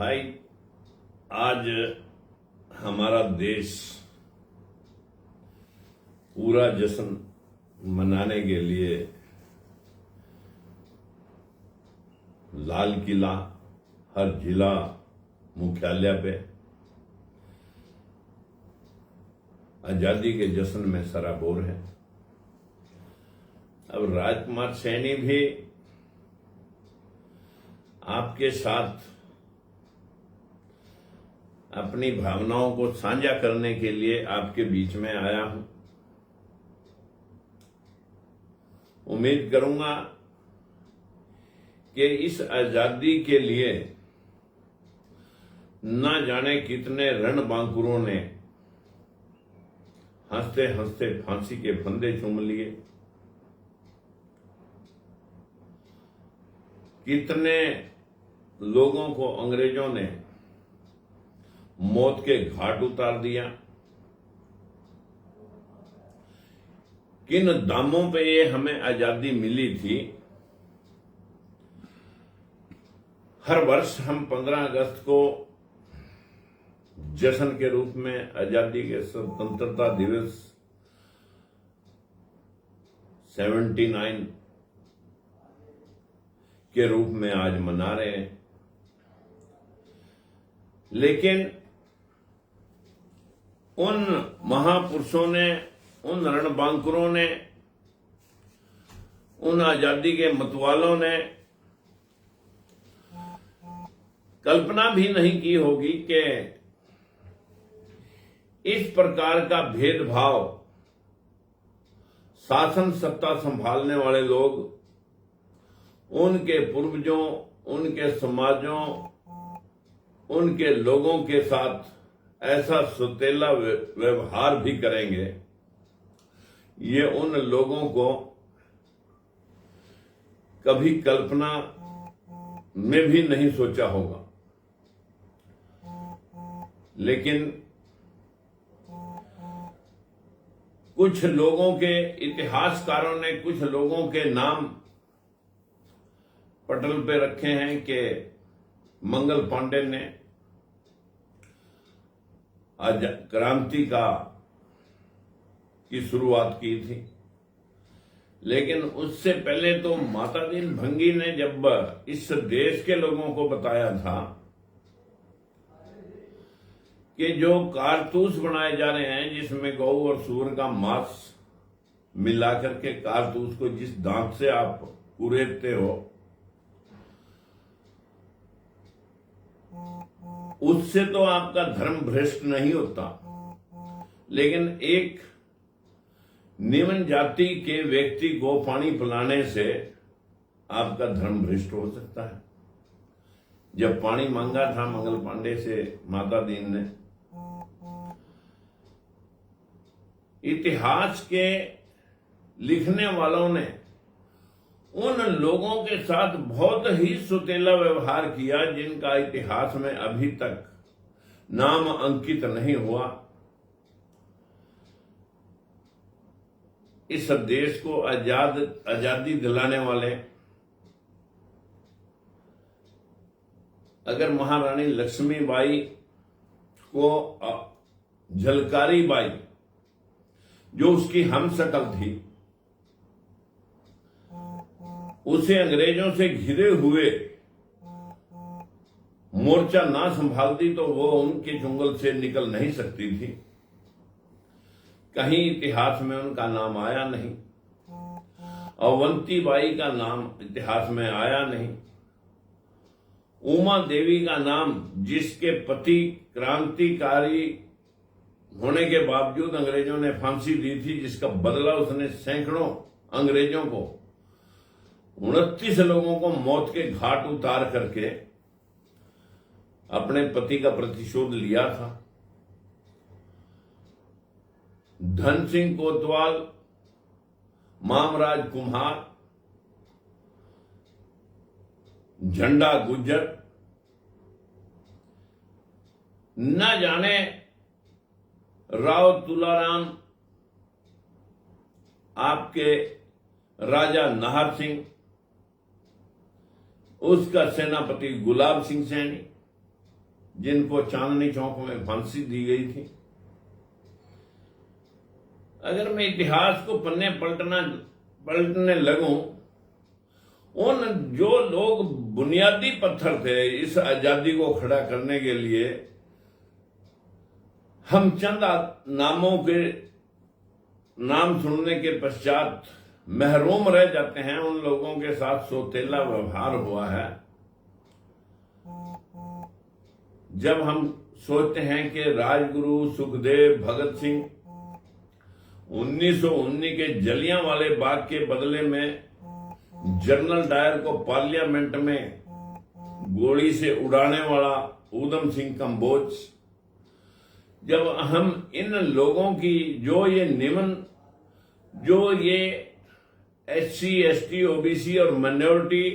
भाई, आज हमारा देश पूरा जश्न मनाने के लिए लाल किला, हर जिला मुख्यालय पे आजादी के जश्न में सराबोर है। अब राजकुमार सैनी भी आपके साथ अपनी भावनाओं को साझा करने के लिए आपके बीच में आया हूं। उम्मीद करूंगा कि इस आजादी के लिए ना जाने कितने रणबांकुरों ने हंसते हंसते फांसी के फंदे चूम लिए, कितने लोगों को अंग्रेजों ने मौत के घाट उतार दिया, किन दामों पे ये हमें आजादी मिली थी। हर वर्ष हम 15 अगस्त को जश्न के रूप में आजादी के स्वतंत्रता दिवस 79 के रूप में आज मना रहे हैं। लेकिन उन महापुरुषों ने, उन रणबांकुरों ने, उन आजादी के मतवालों ने कल्पना भी नहीं की होगी कि इस प्रकार का भेदभाव शासन सत्ता संभालने वाले लोग उनके पूर्वजों, उनके समाजों, उनके लोगों के साथ ऐसा सुतेला व्यवहार भी करेंगे। ये उन लोगों को कभी कल्पना में भी नहीं सोचा होगा। लेकिन कुछ लोगों के, इतिहासकारों ने कुछ लोगों के नाम पटल पे रखे हैं कि मंगल पांडे ने आज क्रांति की शुरुआत की थी। लेकिन उससे पहले तो माता दीन भंगी ने जब इस देश के लोगों को बताया था कि जो कारतूस बनाए जा रहे हैं, जिसमें गौ और सूअर का मांस मिलाकर के कारतूस को जिस दांत से आप कुरेदते हो, उससे तो आपका धर्म भ्रष्ट नहीं होता, लेकिन एक निम्न जाति के व्यक्ति को पानी पिलाने से आपका धर्म भ्रष्ट हो सकता है। जब पानी मांगा था मंगल पांडे से माता दीन ने, इतिहास के लिखने वालों ने उन लोगों के साथ बहुत ही सुतेला व्यवहार किया जिनका इतिहास में अभी तक नाम अंकित नहीं हुआ। इस देश को आजादी दिलाने वाले अगर महारानी लक्ष्मीबाई को झलकारी बाई, जो उसकी हमशक्ल थी, उसे अंग्रेजों से घिरे हुए मोर्चा ना संभालती तो वो उनके चुंगल से निकल नहीं सकती थी। कहीं इतिहास में उनका नाम आया नहीं। अवंती बाई का नाम इतिहास में आया नहीं। उमा देवी का नाम, जिसके पति क्रांतिकारी होने के बावजूद अंग्रेजों ने फांसी दी थी, जिसका बदला उसने सैकड़ों अंग्रेजों को, 29 लोगों को मौत के घाट उतार करके अपने पति का प्रतिशोध लिया था। धन सिंह कोतवाल, मामराज कुम्हार, झंडा गुज्जर, न जाने राव तुलाराम, आपके राजा नाहर सिंह, उसका सेनापति गुलाब सिंह सैनी, जिनको चांदनी चौक में फांसी दी गई थी। अगर मैं इतिहास को पन्ने पलटने लगूं, उन जो लोग बुनियादी पत्थर थे इस आजादी को खड़ा करने के लिए, हम चंद नामों के नाम सुनने के पश्चात महरूम रह जाते हैं। उन लोगों के साथ सौतेला व्यवहार हुआ है। जब हम सोचते हैं कि राजगुरु सुखदेव, भगत सिंह 1919 के जलियांवाले बाग के बदले में जनरल डायर को पार्लियामेंट में गोली से उड़ाने वाला ऊधम सिंह कंबोज, जब हम इन लोगों की जो ये SC, ST, OBC और माइनॉरिटी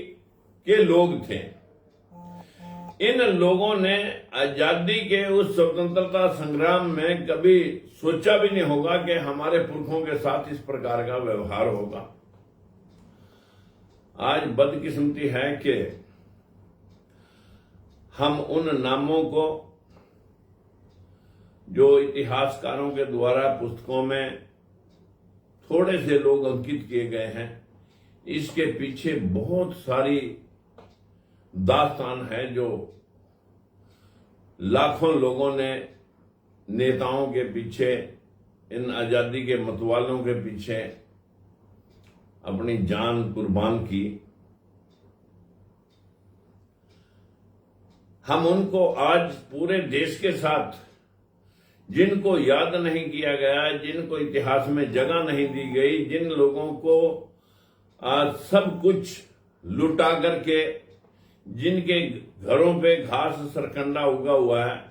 के लोग थे, इन लोगों ने आजादी के उस स्वतंत्रता संग्राम में कभी सोचा भी नहीं होगा कि हमारे पुरखों के साथ इस प्रकार का व्यवहार होगा। आज बदकिस्मती है कि हम उन नामों को जो इतिहासकारों के द्वारा पुस्तकों में थोड़े से लोग अंकित किए गए हैं, इसके पीछे बहुत सारी दास्तान है जो लाखों लोगों ने नेताओं के पीछे, इन आजादी के मतवालों के पीछे अपनी जान कुर्बान की। हम उनको आज पूरे देश के साथ, जिनको याद नहीं किया गया, जिनको इतिहास में जगह नहीं दी गई, जिन लोगों को आज सब कुछ लुटा करके, जिनके घरों पे घास सरकंडा उगा हुआ है,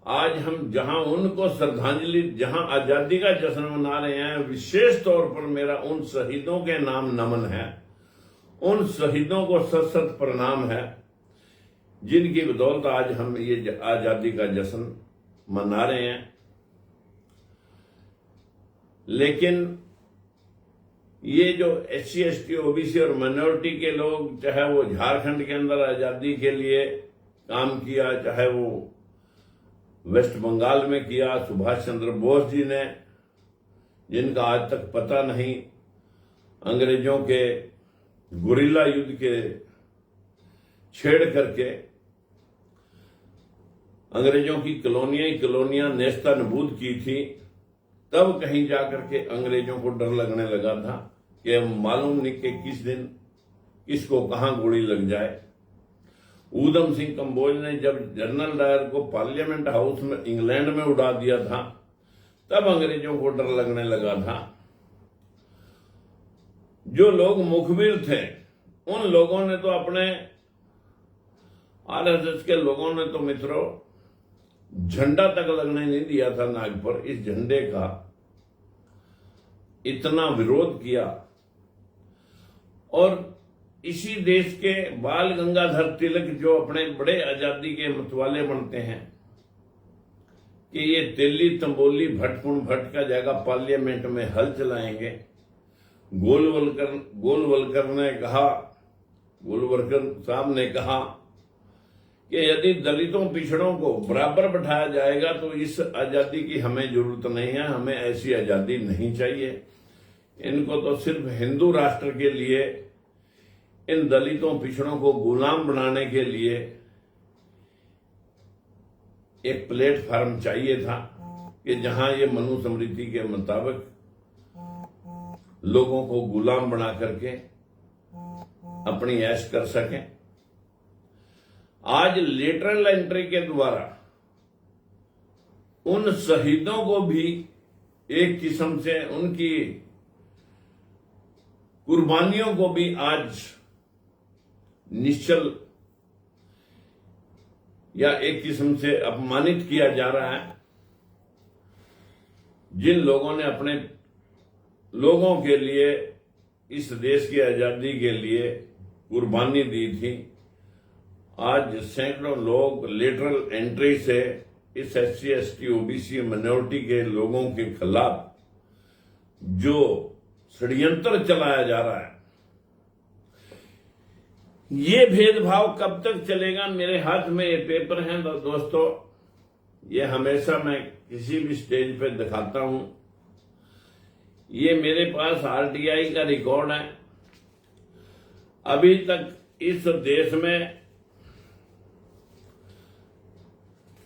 आज हम जहां उनको श्रद्धांजलि, जहां आजादी का जश्न मना रहे हैं, विशेष तौर पर मेरा उन शहीदों के नाम नमन है, उन शहीदों को सत सत प्रणाम है, जिनकी बदौलत आज हम ये आजादी का जश्न मना रहे हैं। लेकिन ये जो SC, ST, OBC और माइनॉरिटी के लोग, चाहे वो झारखंड के अंदर आजादी के लिए काम किया, चाहे वो वेस्ट बंगाल में किया, सुभाष चंद्र बोस जी ने, जिनका आज तक पता नहीं, अंग्रेजों के गुरिल्ला युद्ध के छेड़ करके अंग्रेजों की कॉलोनियां नेस्ता नबूद की थी, तब कहीं जाकर के अंग्रेजों को डर लगने लगा था कि मालूम नहीं कि किस दिन किसको कहां गोली लग जाए। ऊधम सिंह कंबोज ने जब जनरल डायर को पार्लियामेंट हाउस में इंग्लैंड में उड़ा दिया था, तब अंग्रेजों को डर लगने लगा था। जो लोग मुखबिर थे, उन लोगों ने तो अपने, RSS के लोगों ने तो मित्रों झंडा तक लगने नहीं दिया था नाग पर। इस झंडे का इतना विरोध किया। और इसी देश के बाल गंगाधर तिलक, जो अपने बड़े आजादी के मतवाले बनते हैं, कि ये दिल्ली तंबोली भटकुण भट्ट का जगह पार्लियामेंट में हल चलाएंगे। गोलवलकर साहब ने कहा कि यदि दलितों पिछड़ों को बराबर बैठाया जाएगा तो इस आजादी की हमें जरूरत नहीं है, हमें ऐसी आजादी नहीं चाहिए। इनको तो सिर्फ हिंदू राष्ट्र के लिए, इन दलितों पिछड़ों को गुलाम बनाने के लिए एक प्लेटफॉर्म चाहिए था कि जहां ये मनुस्मृति के मुताबिक लोगों को गुलाम बना करके अपनी ऐश कर सकें। आज लेटरल एंट्री के द्वारा उन शहीदों को भी एक किस्म से, उनकी कुर्बानियों को भी आज निश्चल या एक किस्म से अपमानित किया जा रहा है। जिन लोगों ने अपने लोगों के लिए, इस देश की आजादी के लिए कुर्बानी दी थी, आज सैकड़ों लोग लेटरल एंट्री से इस SC, ST, OBC माइनॉरिटी के लोगों के खिलाफ जो षड्यंत्र चलाया जा रहा है, ये भेदभाव कब तक चलेगा? मेरे हाथ में ये पेपर हैं दोस्तों, ये हमेशा मैं किसी भी स्टेज पे दिखाता हूं। ये मेरे पास आरटीआई का रिकॉर्ड है। अभी तक इस देश में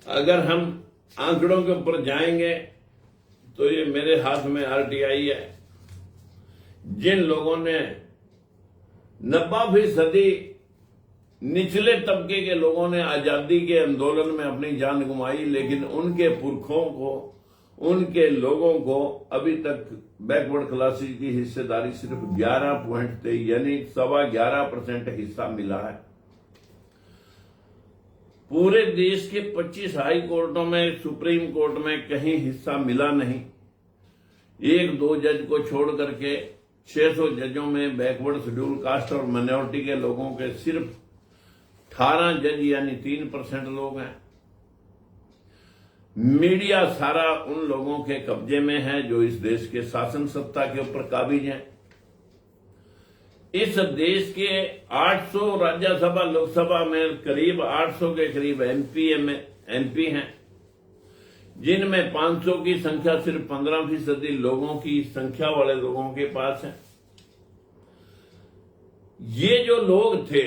अगर हम आंकड़ों के ऊपर जाएंगे तो ये मेरे हाथ में आरटीआई है। जिन लोगों ने 90% निचले तबके के लोगों ने आजादी के आंदोलन में अपनी जान गंवाई, लेकिन उनके पुरखों को, उनके लोगों को अभी तक बैकवर्ड क्लासेस की हिस्सेदारी सिर्फ 11.23 यानी 11.25% हिस्सा मिला है। पूरे देश के 25 हाई कोर्टों में, सुप्रीम कोर्ट में कहीं हिस्सा मिला नहीं। 1-2 जज को छोड़ करके 600 जजों में बैकवर्ड शेड्यूल कास्ट और माइनॉरिटी के लोगों के सिर्फ 18 जज यानी 3% लोग हैं। मीडिया सारा उन लोगों के कब्जे में है जो इस देश के शासन सत्ता के ऊपर काबिज हैं। इस देश के 800 राज्यसभा लोकसभा में करीब 800 के करीब एमपी हैं, जिनमें 500 की संख्या सिर्फ 15% लोगों की संख्या वाले लोगों के पास है। ये जो लोग थे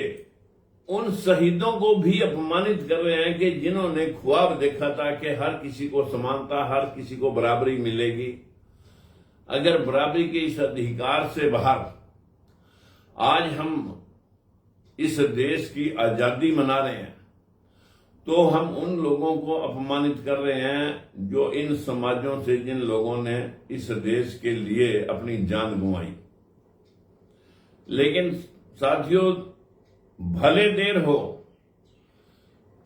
उन शहीदों को भी अपमानित कर रहे हैं कि जिन्होंने ख्वाब देखा था कि हर किसी को समानता, हर किसी को बराबरी मिलेगी। अगर बराबरी के इस अधिकार से बाहर आज हम इस देश की आजादी मना रहे हैं तो हम उन लोगों को अपमानित कर रहे हैं जो इन समाजों से, जिन लोगों ने इस देश के लिए अपनी जान गंवाई। लेकिन साथियों, भले देर हो,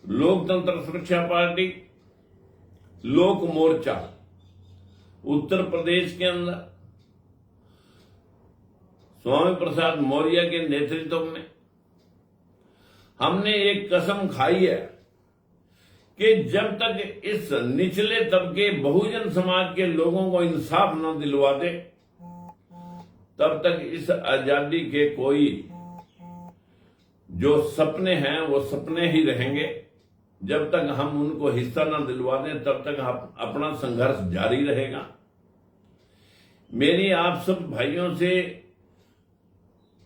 लोकतंत्र सुरक्षा पार्टी, लोक मोर्चा उत्तर प्रदेश के अंदर स्वामी प्रसाद मौर्य के नेतृत्व में हमने एक कसम खाई है कि जब तक इस निचले तबके बहुजन समाज के लोगों को इंसाफ न दिलवा दे, तब तक इस आजादी के कोई जो सपने हैं वो सपने ही रहेंगे। जब तक हम उनको हिस्सा न दिलवा दें तब तक अपना संघर्ष जारी रहेगा। मेरी आप सब भाइयों से,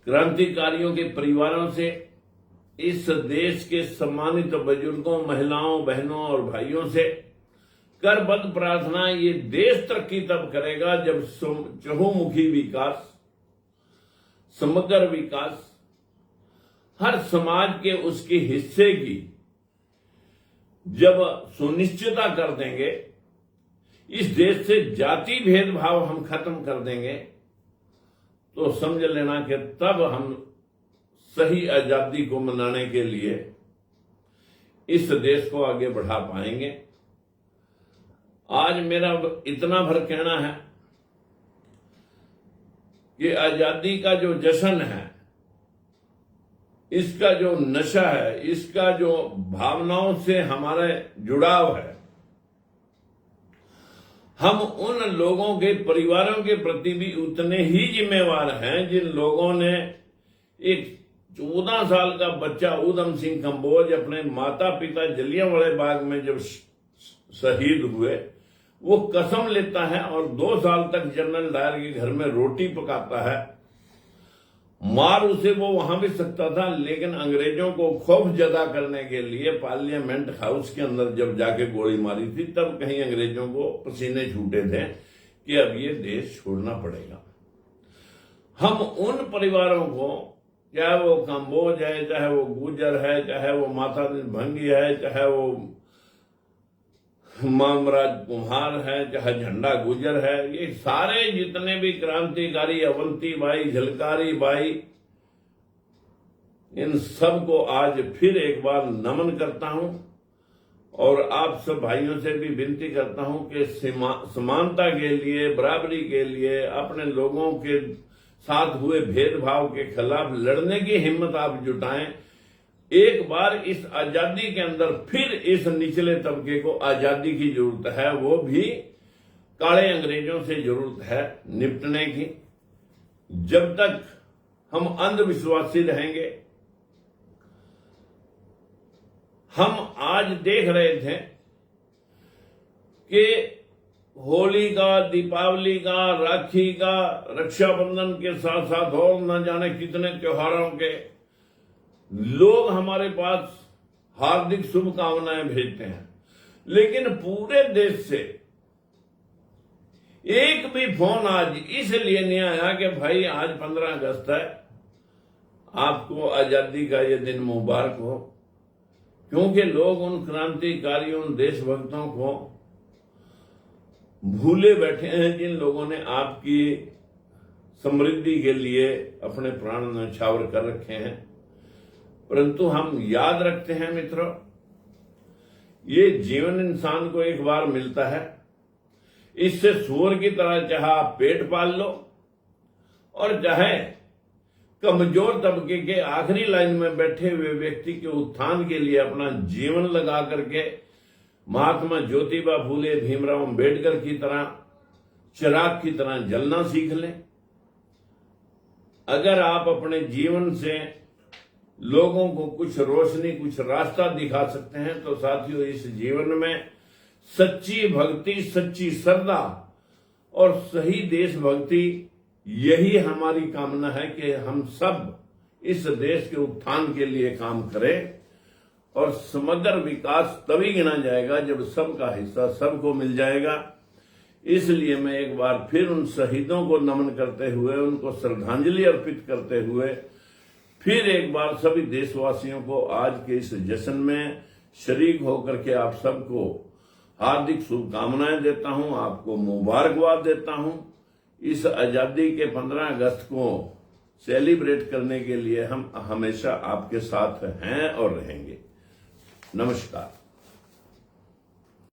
क्रांतिकारियों के परिवारों से, इस देश के सम्मानित बुजुर्गों, महिलाओं, बहनों और भाइयों से करबद्ध प्रार्थना, ये देश तरक्की तब करेगा जब चहुमुखी विकास, समग्र विकास, हर समाज के उसके हिस्से की जब सुनिश्चितता कर देंगे, इस देश से जाति भेदभाव हम खत्म कर देंगे, तो समझ लेना कि तब हम सही आजादी को मनाने के लिए इस देश को आगे बढ़ा पाएंगे। आज मेरा इतना भर कहना है कि आजादी का जो जश्न है, इसका जो नशा है, इसका जो भावनाओं से हमारे जुड़ाव है, हम उन लोगों के परिवारों के प्रति भी उतने ही जिम्मेवार हैं जिन लोगों ने एक 14 साल का बच्चा ऊधम सिंह कंबोज अपने माता पिता जलियांवाला बाग में जब शहीद हुए, वो कसम लेता है और 2 साल तक जनरल डायर के घर में रोटी पकाता है। मार उसे वो वहां भी सकता था, लेकिन अंग्रेजों को खौफ जदा करने के लिए पार्लियामेंट हाउस के अंदर जब जाके गोली मारी थी, तब कहीं अंग्रेजों को पसीने छूटे थे कि अब ये देश छोड़ना पड़ेगा। हम उन परिवारों को, चाहे वो कंबोज है, चाहे वो गुर्जर है, चाहे वो माता भंगी है, चाहे वो मामराज कुम्हार है, चाहे झंडा गुजर है, ये सारे जितने भी क्रांतिकारी, अवंती बाई, झलकारी बाई, इन सब को आज फिर एक बार नमन करता हूं और आप सब भाइयों से भी विनती करता हूं कि समानता के लिए, बराबरी के लिए, अपने लोगों के साथ हुए भेदभाव के खिलाफ लड़ने की हिम्मत आप जुटाएं। एक बार इस आजादी के अंदर फिर इस निचले तबके को आजादी की जरूरत है, वो भी काले अंग्रेजों से जरूरत है निपटने की। जब तक हम अंधविश्वासी रहेंगे, हम आज देख रहे थे कि होली का, दीपावली का, राखी का, रक्षाबंधन के साथ साथ और न जाने कितने त्योहारों के लोग हमारे पास हार्दिक शुभकामनाएं भेजते हैं, लेकिन पूरे देश से एक भी फोन आज इसलिए नहीं आया कि भाई आज 15 अगस्त है, आपको आजादी का ये दिन मुबारक हो। क्योंकि लोग उन क्रांतिकारियों, उन देशभक्तों को भूले बैठे हैं जिन लोगों ने आपकी समृद्धि के लिए अपने प्राण न्यौछावर कर रखे हैं। परंतु हम याद रखते हैं मित्रों, ये जीवन इंसान को एक बार मिलता है। इससे सूअर की तरह चाहे आप पेट पाल लो और चाहे कमजोर तबके के आखिरी लाइन में बैठे हुए व्यक्ति के उत्थान के लिए अपना जीवन लगा करके महात्मा ज्योतिबा फूले, भीमराव अंबेडकर की तरह चिराग की तरह जलना सीख लें। अगर आप अपने जीवन से लोगों को कुछ रोशनी, कुछ रास्ता दिखा सकते हैं, तो साथियों इस जीवन में सच्ची भक्ति, सच्ची श्रद्धा और सही देशभक्ति, यही हमारी कामना है कि हम सब इस देश के उत्थान के लिए काम करें। और समग्र विकास तभी गिना जाएगा जब सबका हिस्सा सबको मिल जाएगा। इसलिए मैं एक बार फिर उन शहीदों को नमन करते हुए, उनको श्रद्धांजलि अर्पित करते हुए फिर एक बार सभी देशवासियों को आज के इस जश्न में शरीक होकर के आप सबको हार्दिक शुभकामनाएं देता हूं, आपको मुबारकबाद देता हूं। इस आजादी के 15 अगस्त को सेलिब्रेट करने के लिए हम हमेशा आपके साथ हैं और रहेंगे। नमस्कार।